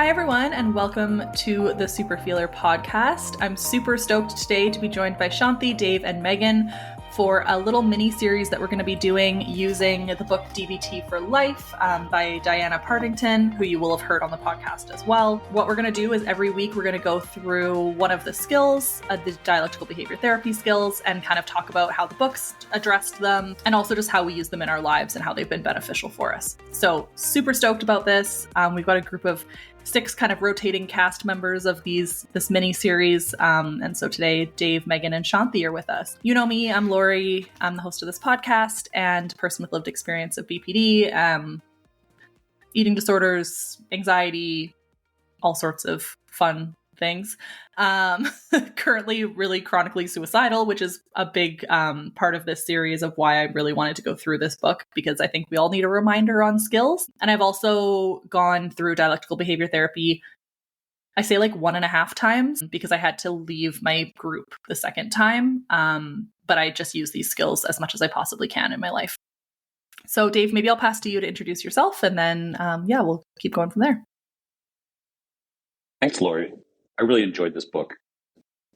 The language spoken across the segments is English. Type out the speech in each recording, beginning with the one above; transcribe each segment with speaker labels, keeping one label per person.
Speaker 1: Hi, everyone, and welcome to the Super Feeler podcast. I'm super stoked today to be joined by Shanti, Dave, and Megan for a little mini-series that we're going to be doing using the book DBT for Life by Diana Partington, who you will have heard on the podcast as well. What we're going to do is every week we're going to go through one of the skills, the dialectical behavior therapy skills, and kind of talk about how the books addressed them, and also just how we use them in our lives and how they've been beneficial for us. So super stoked about this. We've got a group of 6 kind of rotating cast members of this mini series. And so today, Dave, Megan, and Shanti are with us. You know me, I'm Lori. I'm the host of this podcast and person with lived experience of BPD, eating disorders, anxiety, all sorts of fun things. Currently really chronically suicidal, which is a big part of this series of why I really wanted to go through this book, because I think we all need a reminder on skills. And I've also gone through dialectical behavior therapy, I say like 1.5 times, because I had to leave my group the second time. But I just use these skills as much as I possibly can in my life. So Dave, maybe I'll pass to you to introduce yourself, and then we'll keep going from there.
Speaker 2: Thanks, Lori. I really enjoyed this book.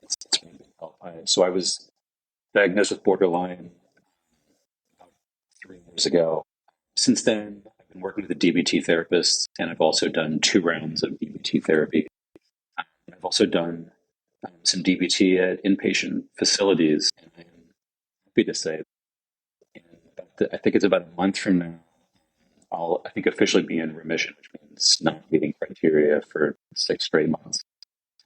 Speaker 2: It's been a big help. So I was diagnosed with borderline about 3 years ago. Since then, I've been working with a DBT therapist, and I've also done 2 rounds of DBT therapy. I've also done some DBT at inpatient facilities, and I am happy to say, I think it's about a month from now, I'll officially be in remission, which means not meeting criteria for 6 straight months.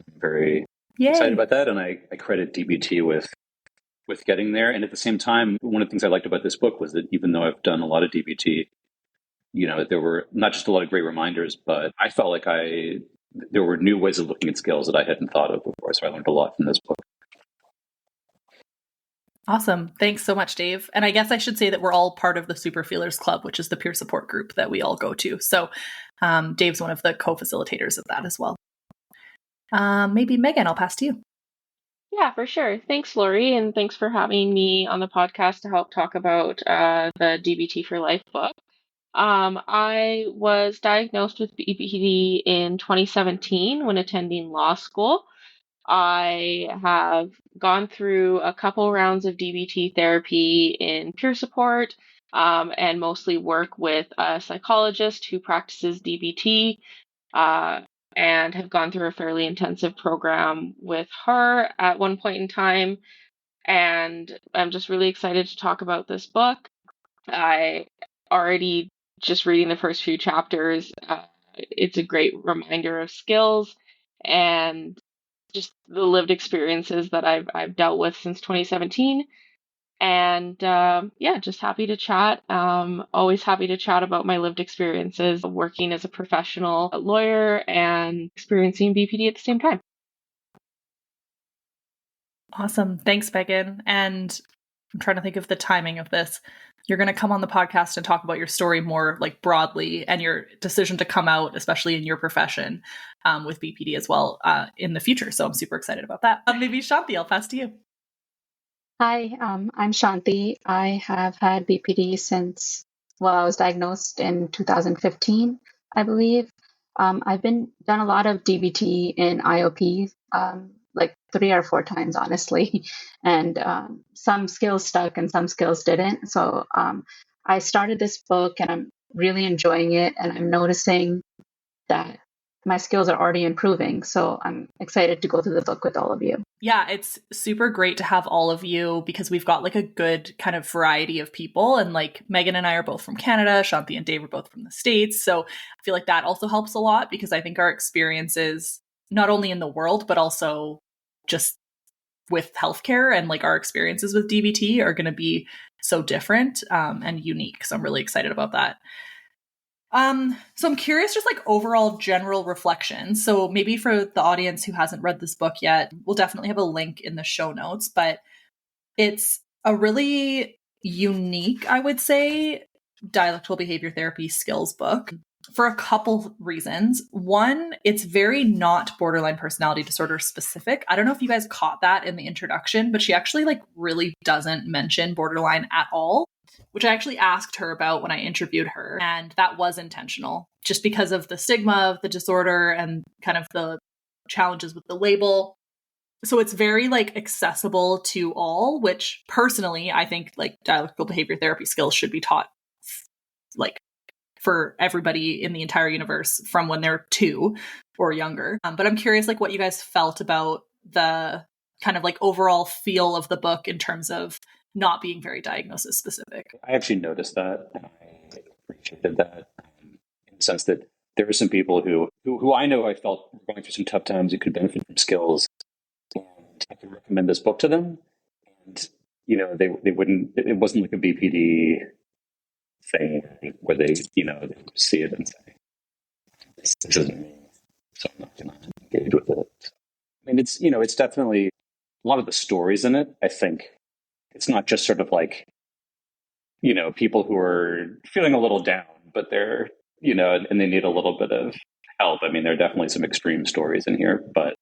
Speaker 2: I'm very excited about that, and I credit DBT with getting there. And at the same time, one of the things I liked about this book was that even though I've done a lot of DBT, there were not just a lot of great reminders, but I felt like there were new ways of looking at skills that I hadn't thought of before. So I learned a lot from this book.
Speaker 1: Awesome. Thanks so much, Dave. And I guess I should say that we're all part of the Super Feelers Club, which is the peer support group that we all go to. So Dave's one of the co-facilitators of that as well. Maybe Megan, I'll pass to you.
Speaker 3: Yeah, for sure. Thanks, Lori, and thanks for having me on the podcast to help talk about the DBT for Life book. I was diagnosed with BPD in 2017 when attending law school. I have gone through a couple rounds of DBT therapy in peer support, and mostly work with a psychologist who practices DBT. And have gone through a fairly intensive program with her at one point in time. And I'm just really excited to talk about this book. I already just reading the first few chapters, it's a great reminder of skills and just the lived experiences that I've dealt with since 2017. And just happy to chat. Always happy to chat about my lived experiences working as a professional lawyer and experiencing BPD at the same time.
Speaker 1: Awesome. Thanks, Megan. And I'm trying to think of the timing of this. You're going to come on the podcast and talk about your story more like broadly and your decision to come out, especially in your profession with BPD as well in the future. So I'm super excited about that. Maybe Shanti, I'll pass to you.
Speaker 4: Hi, I'm Shanti. I have had BPD since, I was diagnosed in 2015, I believe. I've done a lot of DBT in IOP, like 3 or 4 times, honestly. And some skills stuck and some skills didn't. So I started this book and I'm really enjoying it. And I'm noticing that my skills are already improving. So I'm excited to go through the book with all of you.
Speaker 1: Yeah, it's super great to have all of you because we've got like a good kind of variety of people. And like Megan and I are both from Canada, Shanti and Dave are both from the States. So I feel like that also helps a lot because I think our experiences, not only in the world, but also just with healthcare and like our experiences with DBT are going to be so different and unique. So I'm really excited about that. So I'm curious, just like overall general reflections. So maybe for the audience who hasn't read this book yet, we'll definitely have a link in the show notes, but it's a really unique, I would say, dialectical behavior therapy skills book for a couple reasons. One, it's very not borderline personality disorder specific. I don't know if you guys caught that in the introduction, but she actually like really doesn't mention borderline at all. which I actually asked her about when I interviewed her. And that was intentional just because of the stigma of the disorder and kind of the challenges with the label. So it's very like accessible to all, which personally, I think like dialectical behavior therapy skills should be taught like for everybody in the entire universe from when they're 2 or younger. But I'm curious like what you guys felt about the kind of like overall feel of the book in terms of not being very diagnosis specific.
Speaker 2: I actually noticed that, and I appreciated that in the sense that there are some people who I know I felt were going through some tough times who could benefit from skills, and I could recommend this book to them, and they wouldn't. It wasn't like a BPD thing where they they see it and say, "This isn't me," so I'm not going to engage with it. I mean, it's definitely a lot of the stories in it. I think it's not just sort of like people who are feeling a little down, but they're and they need a little bit of help. I mean, there are definitely some extreme stories in here, but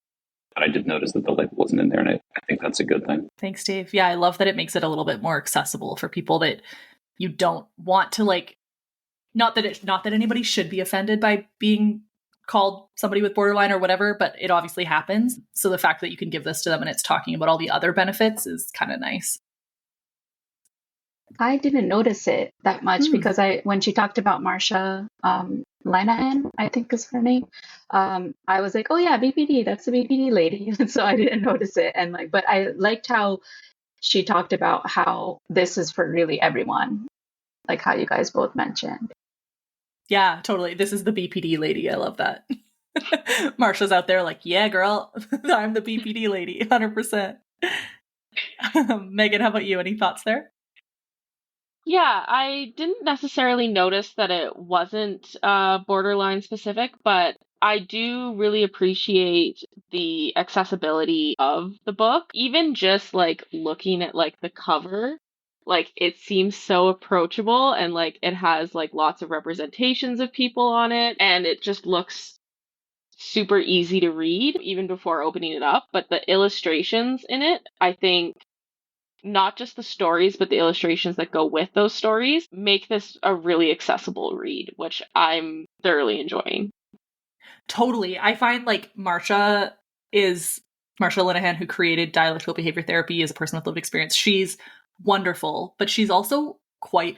Speaker 2: I did notice that the label wasn't in there, and I think that's a good thing.
Speaker 1: Thanks, Dave. Yeah, I love that it makes it a little bit more accessible for people that you don't want to like. Not that anybody should be offended by being called somebody with borderline or whatever, but it obviously happens. So the fact that you can give this to them and it's talking about all the other benefits is kind of nice.
Speaker 4: I didn't notice it that much because when she talked about Marsha Linehan, I think is her name, I was like, oh yeah, BPD, that's the BPD lady. And so I didn't notice it. And but I liked how she talked about how this is for really everyone, like how you guys both mentioned.
Speaker 1: Yeah, totally. This is the BPD lady. I love that. Marsha's out there like, yeah, girl, I'm the BPD lady, 100%. Megan, how about you? Any thoughts there?
Speaker 3: Yeah, I didn't necessarily notice that it wasn't borderline specific, but I do really appreciate the accessibility of the book. Even just like looking at like the cover, like it seems so approachable, and like it has like lots of representations of people on it, and it just looks super easy to read even before opening it up. But the illustrations in it, I think, not just the stories, but the illustrations that go with those stories make this a really accessible read, which I'm thoroughly enjoying.
Speaker 1: Totally. I find like Marsha Linehan, who created dialectical behavior therapy, is a person with lived experience. She's wonderful, but she's also quite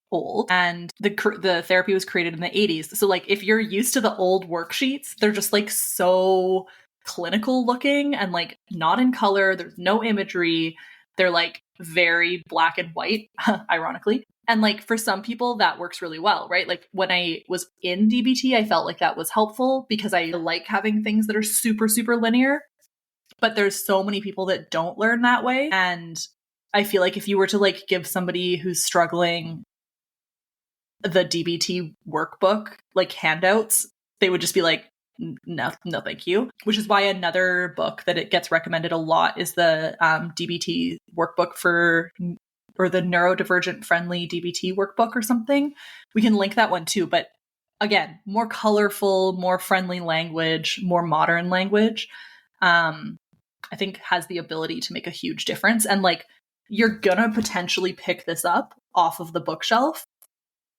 Speaker 1: old, and the therapy was created in the 80s. So like if you're used to the old worksheets, they're just like so clinical looking and like not in color. There's no imagery. They're like very black and white, ironically. And like for some people that works really well, right? Like when I was in DBT, I felt like that was helpful because I like having things that are super, super linear. But there's so many people that don't learn that way. And I feel like if you were to like give somebody who's struggling the DBT workbook, like handouts, they would just be like, no, thank you. Which is why another book that it gets recommended a lot is the DBT workbook or the neurodivergent friendly DBT workbook or something. We can link that one too. But again, more colorful, more friendly language, more modern language, I think has the ability to make a huge difference. And like, you're gonna potentially pick this up off of the bookshelf,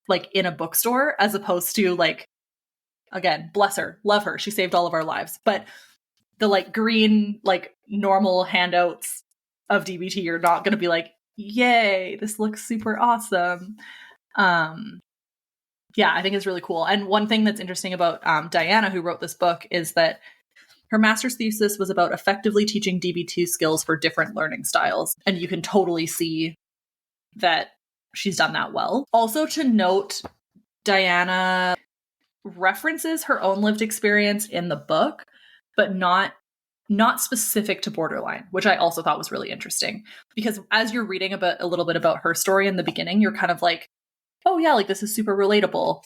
Speaker 1: like in a bookstore, as opposed to like, again, bless her, love her, she saved all of our lives. But the like green, like normal handouts of DBT, you're not going to be like, yay, this looks super awesome. Yeah, I think it's really cool. And one thing that's interesting about Diana, who wrote this book, is that her master's thesis was about effectively teaching DBT skills for different learning styles. And you can totally see that she's done that well. Also to note, Diana references her own lived experience in the book, but not specific to borderline, which I also thought was really interesting. Because as you're reading a little bit about her story in the beginning, you're kind of like, oh yeah, like this is super relatable.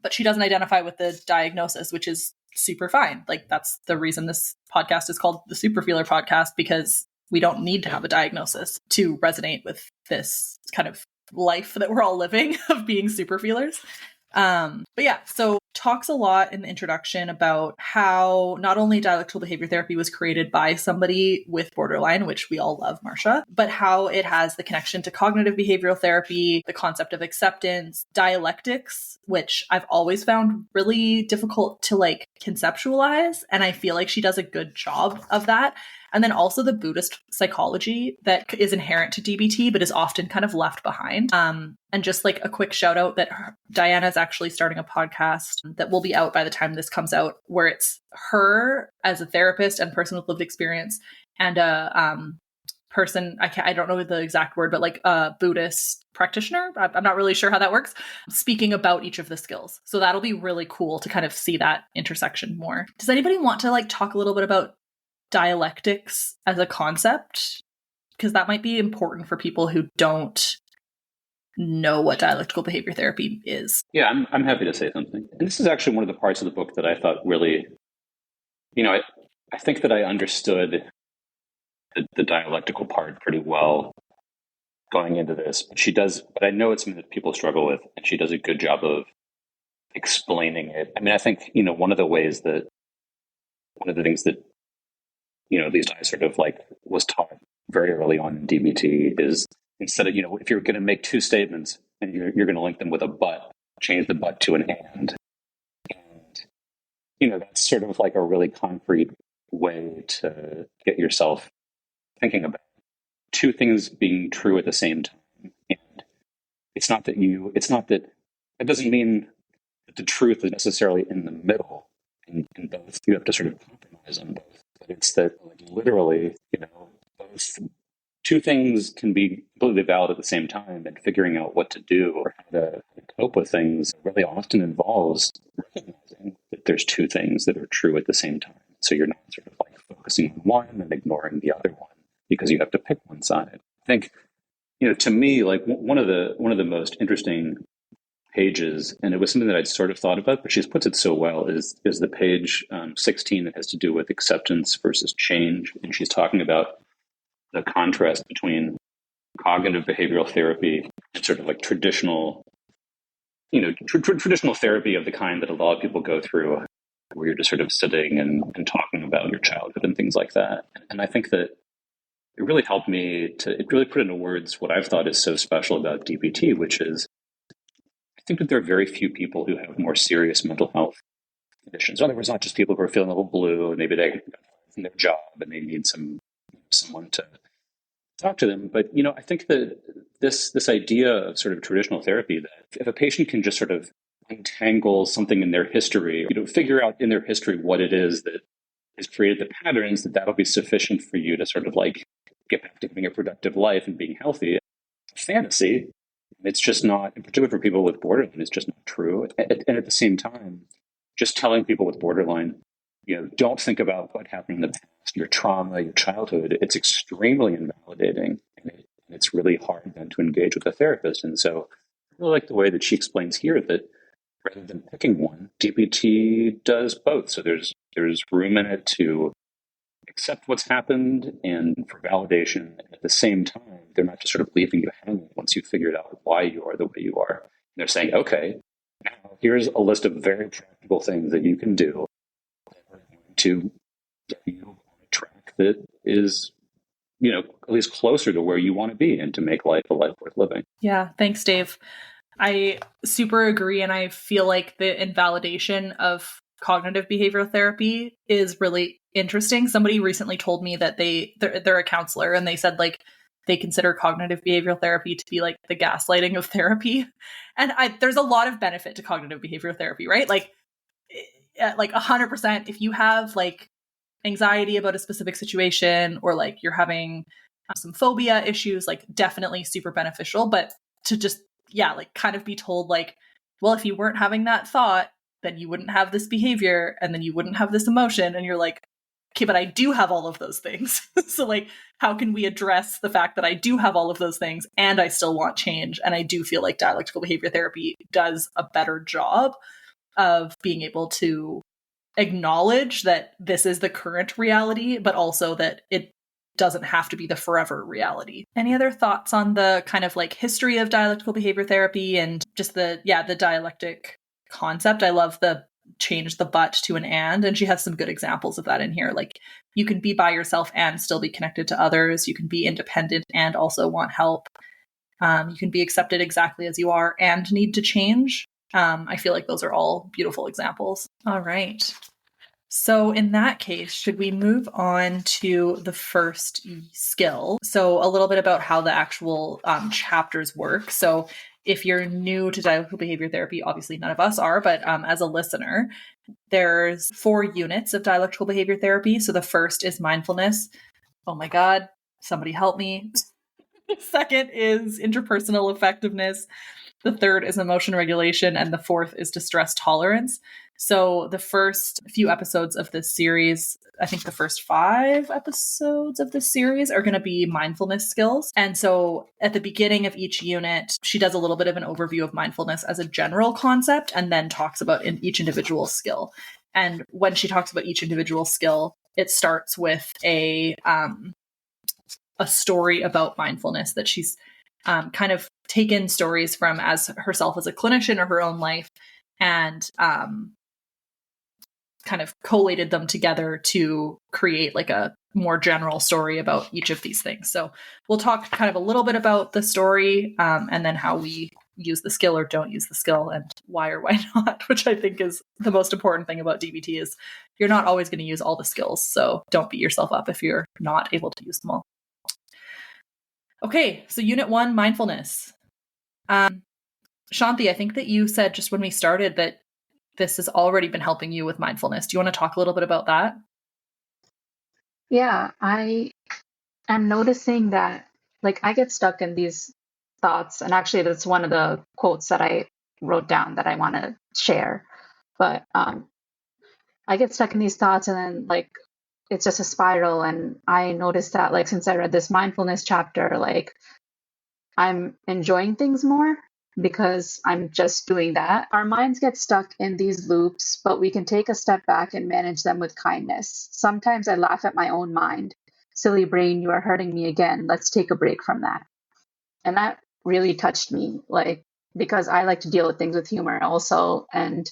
Speaker 1: But she doesn't identify with the diagnosis, which is super fine. Like that's the reason this podcast is called the Super Feeler Podcast, because we don't need to have a diagnosis to resonate with this kind of life that we're all living of being super feelers. But yeah, so talks a lot in the introduction about how not only dialectical behavior therapy was created by somebody with borderline, which we all love, Marsha, but how it has the connection to cognitive behavioral therapy, the concept of acceptance, dialectics, which I've always found really difficult to like conceptualize. And I feel like she does a good job of that. And then also the Buddhist psychology that is inherent to DBT, but is often kind of left behind. And just like a quick shout out that Diana is actually starting a podcast that will be out by the time this comes out, where it's her as a therapist and person with lived experience and a person, I don't know the exact word, but like a Buddhist practitioner. I'm not really sure how that works, speaking about each of the skills. So that'll be really cool to kind of see that intersection more. Does anybody want to like talk a little bit about dialectics as a concept? Because that might be important for people who don't know what dialectical behavior therapy is.
Speaker 2: Yeah, I'm happy to say something. And this is actually one of the parts of the book that I thought really, I think that I understood the dialectical part pretty well going into this. But I know it's something that people struggle with, and she does a good job of explaining it. I mean, I think, one of the things that at least I sort of like was taught very early on in DBT is instead of, if you're going to make two statements and you're going to link them with a but, change the but to an and. And, that's sort of like a really concrete way to get yourself thinking about two things being true at the same time. And it doesn't mean that the truth is necessarily in the middle in both. You have to sort of compromise on both. But it's that like literally, both two things can be completely valid at the same time, and figuring out what to do or how to cope with things really often involves recognizing that there's two things that are true at the same time. So you're not sort of like focusing on one and ignoring the other one because you have to pick one side. I think, to me, like one of the most interesting pages, and it was something that I'd sort of thought about, but she puts it so well, is the page 16 that has to do with acceptance versus change. And she's talking about the contrast between cognitive behavioral therapy and sort of like traditional, traditional therapy of the kind that a lot of people go through, where you're just sort of sitting and talking about your childhood and things like that. And I think that it really helped me it really put into words what I've thought is so special about DBT, which is I think that there are very few people who have more serious mental health conditions. In other words, not just people who are feeling a little blue and maybe they got fired from their job and they need someone to talk to them. But, I think that this idea of sort of traditional therapy, that if a patient can just sort of untangle something in their history, figure out in their history what it is that has created the patterns, that'll be sufficient for you to sort of like get back to having a productive life and being healthy. Fantasy. It's just not, in particular for people with borderline, it's just not true. And at the same time, just telling people with borderline, don't think about what happened in the past, your trauma, your childhood. It's extremely invalidating, and it's really hard then to engage with a therapist. And so I really like the way that she explains here that rather than picking one, DBT does both. So there's room in it to accept what's happened and for validation. And at the same time, they're not just sort of leaving you hanging once you've figured out why you are the way you are. And they're saying, okay, now here's a list of very practical things that you can do to get you on a track that is, at least closer to where you want to be and to make life a life worth living.
Speaker 1: Yeah, thanks, Dave. I super agree. And I feel like the invalidation of cognitive behavioral therapy is really interesting. Somebody recently told me that they're a counselor, and they said like they consider cognitive behavioral therapy to be like the gaslighting of therapy. And there's a lot of benefit to cognitive behavioral therapy, right? Like 100%, if you have like anxiety about a specific situation, or like you're having some phobia issues, like definitely super beneficial. But to just, like kind of be told like, well, if you weren't having that thought, then you wouldn't have this behavior, and then you wouldn't have this emotion. And you're like, okay, but I do have all of those things. So like, how can we address the fact that I do have all of those things and I still want change? And I do feel like dialectical behavior therapy does a better job of being able to acknowledge that this is the current reality, but also that it doesn't have to be the forever reality. Any other thoughts on the kind of like history of dialectical behavior therapy and just the dialectic concept. I love the change the but to an and she has some good examples of that in here. Like you can be by yourself and still be connected to others. You can be independent and also want help. You can be accepted exactly as you are and need to change. I feel like those are all beautiful examples. All right. So in that case, should we move on to the first skill? So a little bit about how the actual chapters work. So if you're new to dialectical behavior therapy, obviously none of us are, but as a listener, there's 4 units of dialectical behavior therapy. So the first is mindfulness. Oh my God, somebody help me. The second is interpersonal effectiveness. The third is emotion regulation. And the fourth is distress tolerance. So the first few episodes of this series, I think the first 5 episodes of this series are going to be mindfulness skills. And so at the beginning of each unit, she does a little bit of an overview of mindfulness as a general concept and then talks about each individual skill. And when she talks about each individual skill, it starts with a story about mindfulness that she's kind of taken stories from as herself as a clinician or her own life and kind of collated them together to create like a more general story about each of these things. So we'll talk kind of a little bit about the story and then how we use the skill or don't use the skill and why or why not, which I think is the most important thing about DBT is you're not always going to use all the skills. So don't beat yourself up if you're not able to use them all. Okay, so Unit 1, mindfulness. Shanti, I think that you said just when we started that this has already been helping you with mindfulness. Do you want to talk a little bit about that?
Speaker 4: Yeah, I am noticing that like I get stuck in these thoughts, and actually that's one of the quotes that I wrote down that I want to share. But I get stuck in these thoughts and then like it's just a spiral. And I noticed that like since I read this mindfulness chapter, like I'm enjoying things more because I'm just doing that. Our minds get stuck in these loops, but we can take a step back and manage them with kindness. Sometimes I laugh at my own mind. Silly brain, you are hurting me again. Let's take a break from that. And that really touched me, like, because I like to deal with things with humor also. And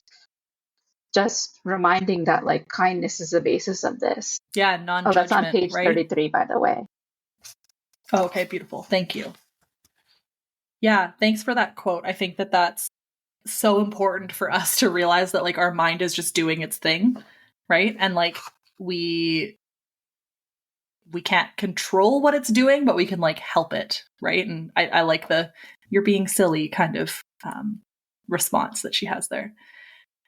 Speaker 4: just reminding that, like, kindness is the basis of this.
Speaker 1: Yeah,
Speaker 4: Oh, that's on
Speaker 1: non-judgment,
Speaker 4: page
Speaker 1: right?
Speaker 4: 33, by the way.
Speaker 1: Oh, okay, beautiful. Thank you. Yeah, thanks for that quote. I think that that's so important for us to realize that like our mind is just doing its thing, right? And like we can't control what it's doing, but we can like help it, right? And I like the you're being silly kind of response that she has there.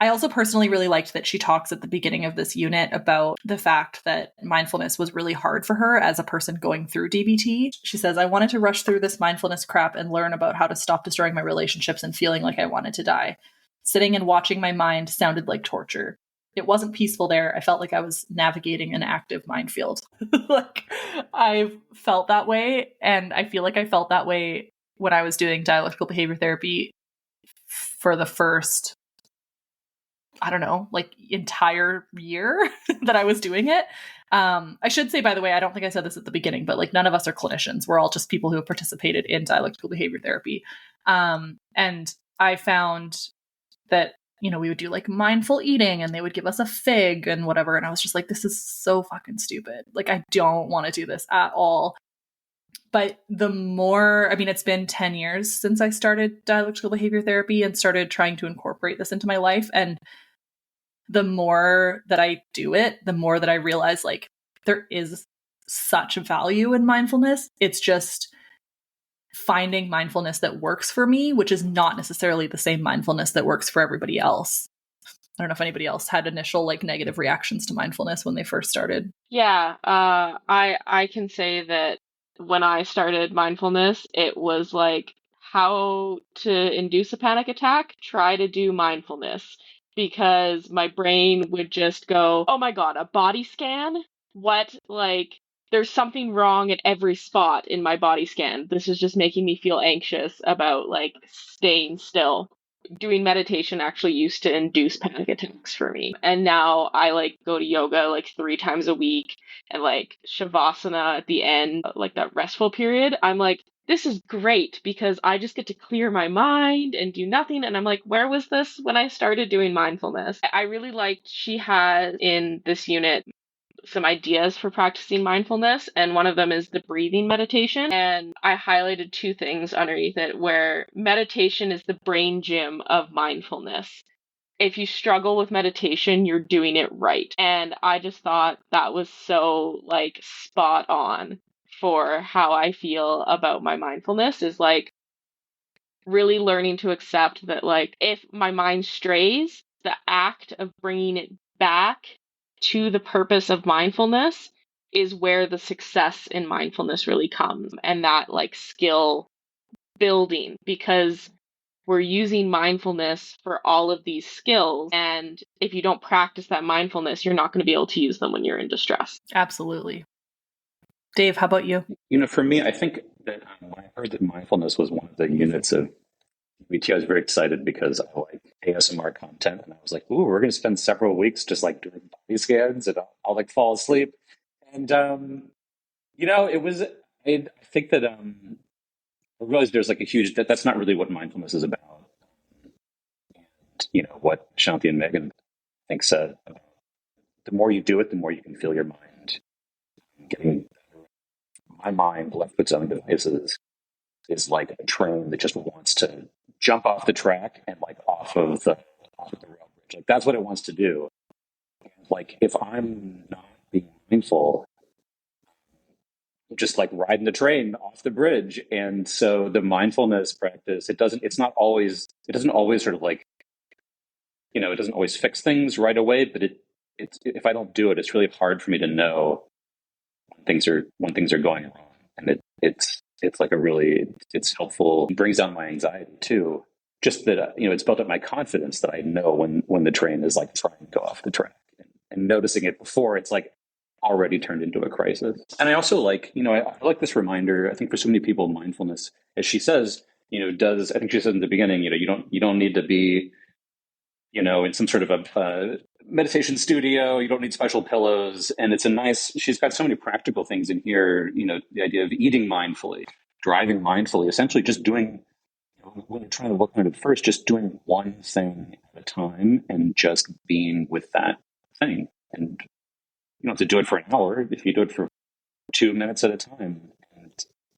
Speaker 1: I also personally really liked that she talks at the beginning of this unit about the fact that mindfulness was really hard for her as a person going through DBT. She says, I wanted to rush through this mindfulness crap and learn about how to stop destroying my relationships and feeling like I wanted to die. Sitting and watching my mind sounded like torture. It wasn't peaceful there. I felt like I was navigating an active minefield. Like I've felt that way. And I feel like I felt that way when I was doing dialectical behavior therapy for the first, I don't know, like entire year that I was doing it. I should say, by the way, I don't think I said this at the beginning, but like none of us are clinicians. We're all just people who have participated in dialectical behavior therapy. And I found that, you know, we would do like mindful eating and they would give us a fig and whatever. And I was just like, this is so fucking stupid. Like, I don't want to do this at all. But the more, I mean, it's been 10 years since I started dialectical behavior therapy and started trying to incorporate this into my life. And the more that I do it, the more that I realize like there is such value in mindfulness. It's just finding mindfulness that works for me, which is not necessarily the same mindfulness that works for everybody else. I don't know if anybody else had initial like negative reactions to mindfulness when they first started.
Speaker 3: Yeah, I can say that when I started mindfulness, it was like how to induce a panic attack, try to do mindfulness because my brain would just go, "Oh my God, a body scan? What? Like there's something wrong at every spot in my body scan. This is just making me feel anxious about like staying still." Doing meditation actually used to induce panic attacks for me. And now I like go to yoga like 3 times a week and like shavasana at the end, like that restful period. I'm like, this is great because I just get to clear my mind and do nothing. And I'm like, where was this when I started doing mindfulness? I really liked she had in this unit some ideas for practicing mindfulness, and one of them is the breathing meditation. And I highlighted two things underneath it where meditation is the brain gym of mindfulness. If you struggle with meditation, you're doing it right. And I just thought that was so like spot on for how I feel about my mindfulness is like really learning to accept that like if my mind strays, the act of bringing it back to the purpose of mindfulness is where the success in mindfulness really comes, and that like skill building, because we're using mindfulness for all of these skills, and if you don't practice that mindfulness, you're not going to be able to use them when you're in distress.
Speaker 1: Absolutely. Dave, how about you?
Speaker 2: For me, I think that when I heard that mindfulness was one of the units of DBT, I was very excited because I like ASMR content, and I was like, "Ooh, we're going to spend several weeks just like doing body scans, and I'll like fall asleep." And it was. I think that I realized there's like a huge that's not really what mindfulness is about. And what Shanti and Megan I think said: the more you do it, the more you can feel your mind getting. My mind, left with its own devices, is like a train that just wants to jump off the track and like off of the rail bridge. Like that's what it wants to do. And, like if I'm not being mindful, I'm just like riding the train off the bridge. And so the mindfulness practice, it doesn't always sort of like, it doesn't always fix things right away, but it's if I don't do it, it's really hard for me to know when things are going wrong. And it's like it's helpful. It brings down my anxiety too. Just that, it's built up my confidence that I know when the train is like trying to go off the track, and noticing it before it's like already turned into a crisis. And I also like, I like this reminder. I think for so many people, mindfulness, as she says, I think she said in the beginning, you don't need to be, in some sort of a meditation studio. You don't need special pillows. And she's got so many practical things in here, the idea of eating mindfully, driving mindfully, essentially just doing, when you're trying to look at it first, just doing one thing at a time and just being with that thing. And you don't have to do it for an hour. If you do it for 2 minutes at a time, and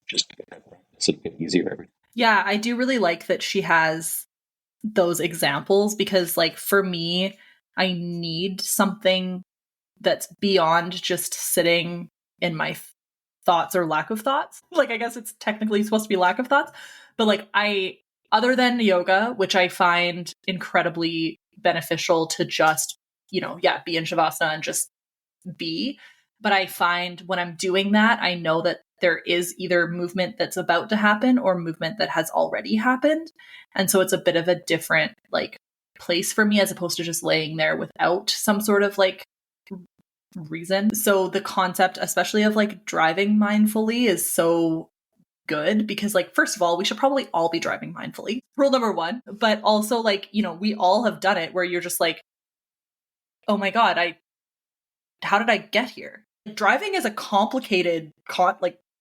Speaker 2: just get that practice, it'll get easier every time.
Speaker 1: Yeah, I do really like that she has those examples, because like for me, I need something that's beyond just sitting in my thoughts or lack of thoughts. Like I guess it's technically supposed to be lack of thoughts, but like other than yoga, which I find incredibly beneficial to just, be in Shavasana and just be. But I find when I'm doing that, I know that there is either movement that's about to happen or movement that has already happened. And so it's a bit of a different like place for me, as opposed to just laying there without some sort of like reason. So the concept, especially of like driving mindfully, is so good, because like, first of all, we should probably all be driving mindfully. Rule number one. But also like, we all have done it where you're just like, oh my God, how did I get here? Driving is a complicated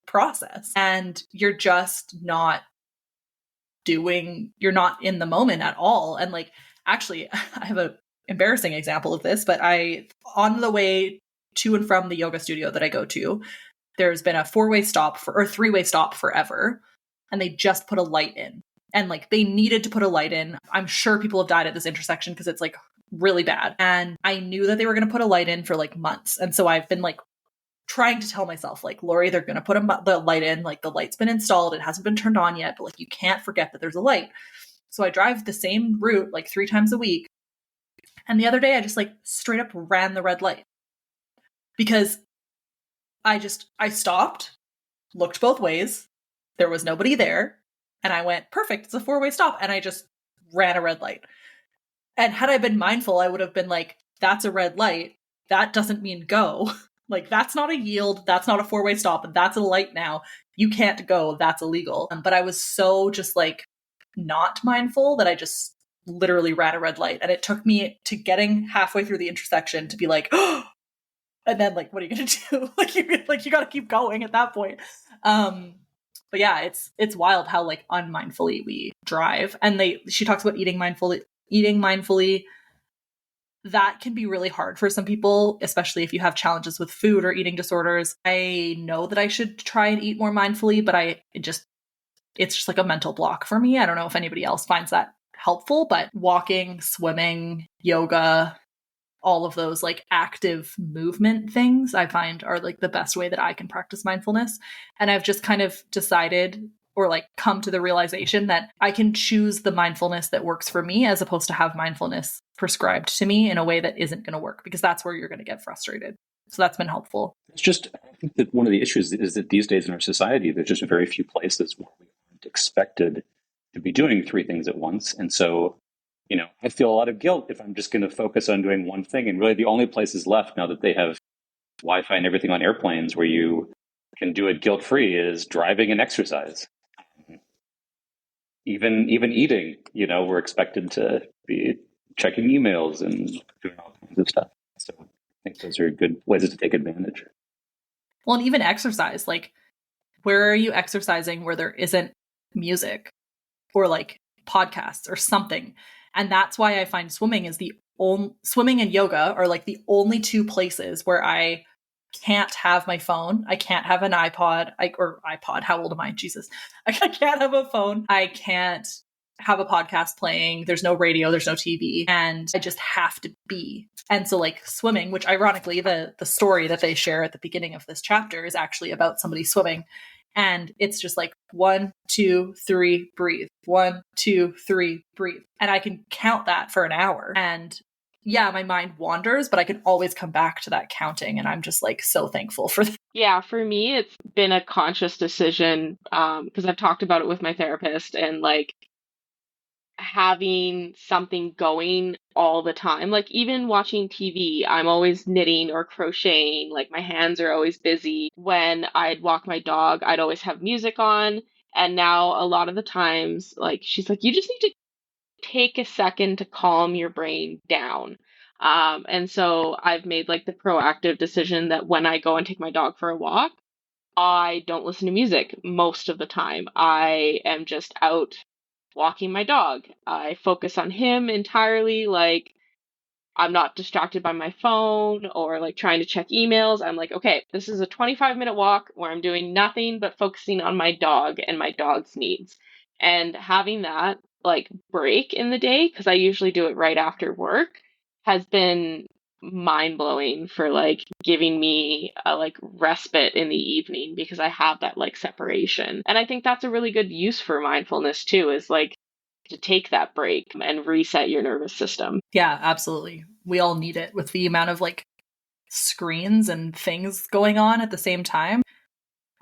Speaker 1: process, and you're just not you're not in the moment at all. And like, actually, I have an embarrassing example of this, but on the way to and from the yoga studio that I go to, there's been a three-way stop forever, and they just put a light in. And like, they needed to put a light in. I'm sure people have died at this intersection because it's like really bad. And I knew that they were going to put a light in for like months. And so I've been like trying to tell myself, like, Lori, they're going to put the light in. Like, the light's been installed. It hasn't been turned on yet, but like, you can't forget that there's a light. So I drive the same route like 3 times a week. And the other day I just like straight up ran the red light, because I stopped, looked both ways. There was nobody there. And I went, perfect, it's a 4-way stop. And I just ran a red light. And had I been mindful, I would have been like, that's a red light. That doesn't mean go. Like, that's not a yield. That's not a 4-way stop. And that's a light now. You can't go. That's illegal. But I was so just like not mindful that I just literally ran a red light. And it took me to getting halfway through the intersection to be like, oh, and then like, what are you going to do? You got to keep going at that point. But But yeah, it's wild how like unmindfully we drive. And she talks about eating mindfully. That can be really hard for some people, especially if you have challenges with food or eating disorders. I know that I should try and eat more mindfully, but it's just like a mental block for me. I don't know if anybody else finds that helpful, but walking, swimming, yoga, all of those like active movement things I find are like the best way that I can practice mindfulness. And I've just kind of decided or like come to the realization that I can choose the mindfulness that works for me as opposed to have mindfulness prescribed to me in a way that isn't going to work, because that's where you're going to get frustrated. So that's been helpful.
Speaker 2: It's just, I think that one of the issues is that these days in our society, there's just very few places where we aren't expected to be doing three things at once. And so, I feel a lot of guilt if I'm just going to focus on doing one thing. And really the only places left now that they have Wi-Fi and everything on airplanes where you can do it guilt-free is driving and exercise. Even eating, we're expected to be checking emails and doing all kinds of stuff. So I think those are good ways to take advantage.
Speaker 1: Well, and even exercise, like where are you exercising where there isn't music or like podcasts or something? And that's why I find swimming and yoga are like the only two places where I can't have my phone. I can't have an iPod or iPod. How old am I? Jesus. I can't have a phone. I can't have a podcast playing. There's no radio. There's no TV. And I just have to be. And so like swimming, which ironically, the story that they share at the beginning of this chapter is actually about somebody swimming. And it's just like 1, 2, 3, breathe. 1, 2, 3, breathe. And I can count that for an hour. And yeah, my mind wanders, but I can always come back to that counting. And I'm just like so thankful for that.
Speaker 3: Yeah, for me, it's been a conscious decision because I've talked about it with my therapist, and like having something going all the time. Like even watching TV, I'm always knitting or crocheting, like my hands are always busy. When I'd walk my dog, I'd always have music on. And now a lot of the times, like she's like, you just need to take a second to calm your brain down. And so I've made like the proactive decision that when I go and take my dog for a walk, I don't listen to music most of the time. I am just out walking my dog. I focus on him entirely. Like, I'm not distracted by my phone or like trying to check emails. I'm like, okay, this is a 25-minute walk where I'm doing nothing but focusing on my dog and my dog's needs. And having that like break in the day, because I usually do it right after work, has been mind blowing for like giving me a like respite in the evening because I have that like separation. And I think that's a really good use for mindfulness too, is like to take that break and reset your nervous system.
Speaker 1: Yeah, absolutely. We all need it with the amount of like screens and things going on at the same time.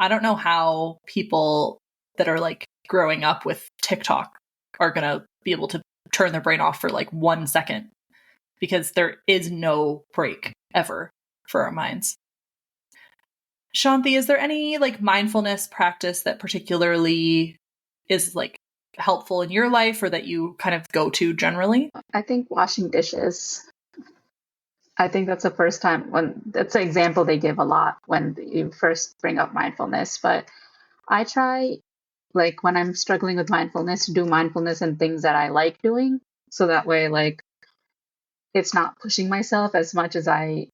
Speaker 1: I don't know how people that are like growing up with TikTok are going to be able to turn their brain off for like 1 second, because there is no break ever for our minds. Shanti, is there any like mindfulness practice that particularly is like helpful in your life or that you kind of go to generally?
Speaker 4: I think washing dishes. I think that's the first time that's an example they give a lot when you first bring up mindfulness. But I try, like when I'm struggling with mindfulness, to do mindfulness and things that I like doing. So that way, like, it's not pushing myself as much as I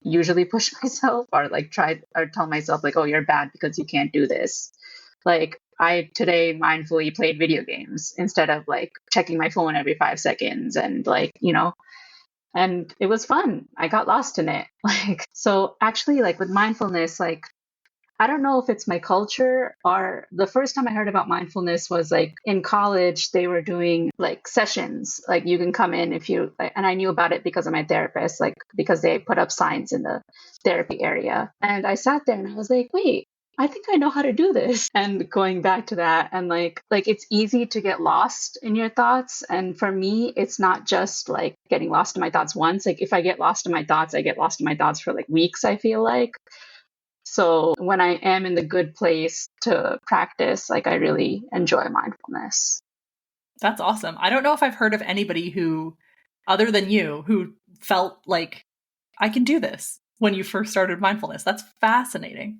Speaker 4: usually push myself, or like try or tell myself like, oh, you're bad because you can't do this. Like I today mindfully played video games instead of like checking my phone every 5 seconds, and like, and it was fun. I got lost in it. Like, so actually, like with mindfulness, like I don't know if it's my culture, or the first time I heard about mindfulness was like in college, they were doing like sessions. Like you can come in if you, and I knew about it because of my therapist, like because they put up signs in the therapy area. And I sat there and I was like, wait, I think I know how to do this. And going back to that, and like it's easy to get lost in your thoughts. And for me, it's not just like getting lost in my thoughts once. Like if I get lost in my thoughts, I get lost in my thoughts for like weeks, I feel like. So when I am in the good place to practice, like I really enjoy mindfulness.
Speaker 1: That's awesome. I don't know if I've heard of anybody who, other than you, who felt like I can do this when you first started mindfulness. That's fascinating.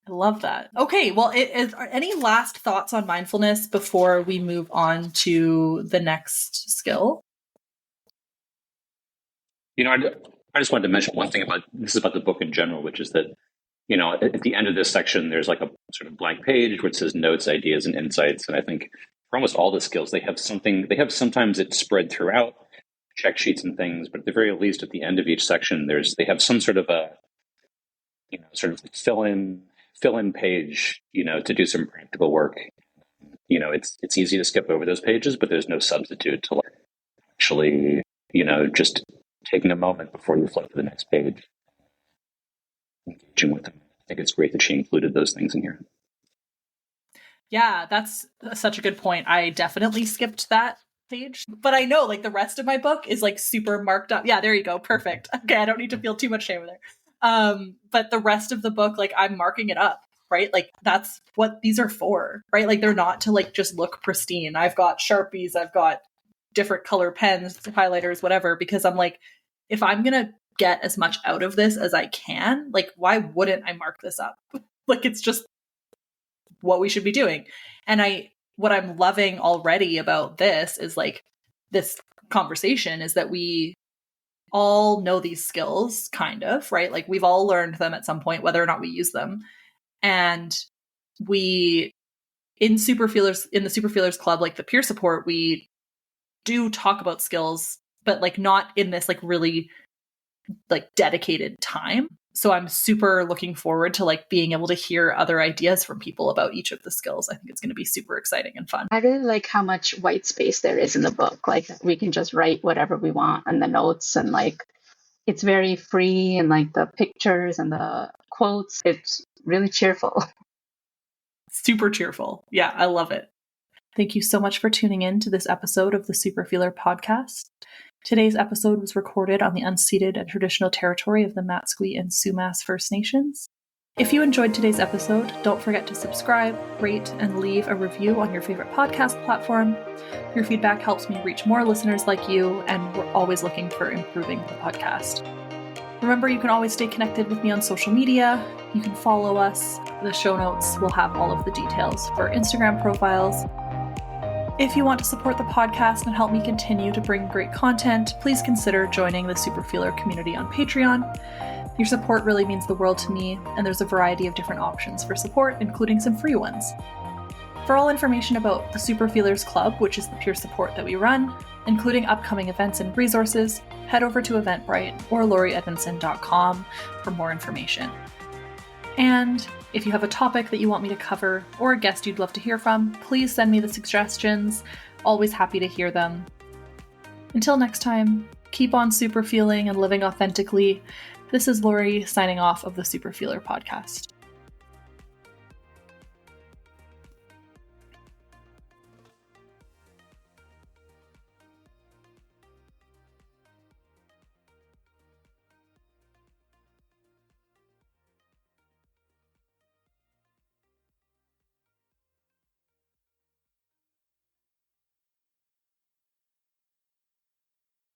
Speaker 1: I love that. Okay, well, are any last thoughts on mindfulness before we move on to the next skill?
Speaker 2: I just wanted to mention one thing about the book in general, which is that, at the end of this section, there's like a sort of blank page where it says notes, ideas, and insights. And I think for almost all the skills, sometimes it's spread throughout check sheets and things, but at the very least, at the end of each section, they have some sort of a, sort of fill in page, to do some practical work. It's easy to skip over those pages, but there's no substitute to actually, just taking a moment before you flip to the next page, engaging with them. I think it's great that she included those things in here.
Speaker 1: Yeah, that's such a good point. I definitely skipped that page, but I know like the rest of my book is like super marked up. Yeah, there you go. Perfect. Okay, I don't need to feel too much shame there. But the rest of the book, like I'm marking it up, right? Like that's what these are for, right? Like they're not to like just look pristine. I've got Sharpies, I've got different color pens, highlighters, whatever, because I'm like, if I'm going to get as much out of this as I can, like, why wouldn't I mark this up? Like, it's just what we should be doing. And what I'm loving already about this is like this conversation is that we all know these skills kind of, right? Like we've all learned them at some point, whether or not we use them. And we in the Super Feelers Club, like the peer support, we do talk about skills, but like not in this like really like dedicated time. So I'm super looking forward to like being able to hear other ideas from people about each of the skills. I think it's going to be super exciting and fun.
Speaker 4: I really like how much white space there is in the book. Like we can just write whatever we want in the notes, and like it's very free, and like the pictures and the quotes, it's really cheerful.
Speaker 1: Super cheerful. Yeah, I love it. Thank you so much for tuning in to this episode of the Super Feeler podcast. Today's episode was recorded on the unceded and traditional territory of the Matsqui and Sumas First Nations. If you enjoyed today's episode, don't forget to subscribe, rate, and leave a review on your favorite podcast platform. Your feedback helps me reach more listeners like you, and we're always looking for improving the podcast. Remember, you can always stay connected with me on social media. You can follow us. The show notes will have all of the details for Instagram profiles. If you want to support the podcast and help me continue to bring great content, please consider joining the Super Feeler community on Patreon. Your support really means the world to me, and there's a variety of different options for support, including some free ones. For all information about the Super Feelers Club, which is the peer support that we run, including upcoming events and resources, head over to Eventbrite or laurieedmondson.com for more information. And if you have a topic that you want me to cover or a guest you'd love to hear from, please send me the suggestions. Always happy to hear them. Until next time, keep on super feeling and living authentically. This is Laurie signing off of the Super Feeler podcast.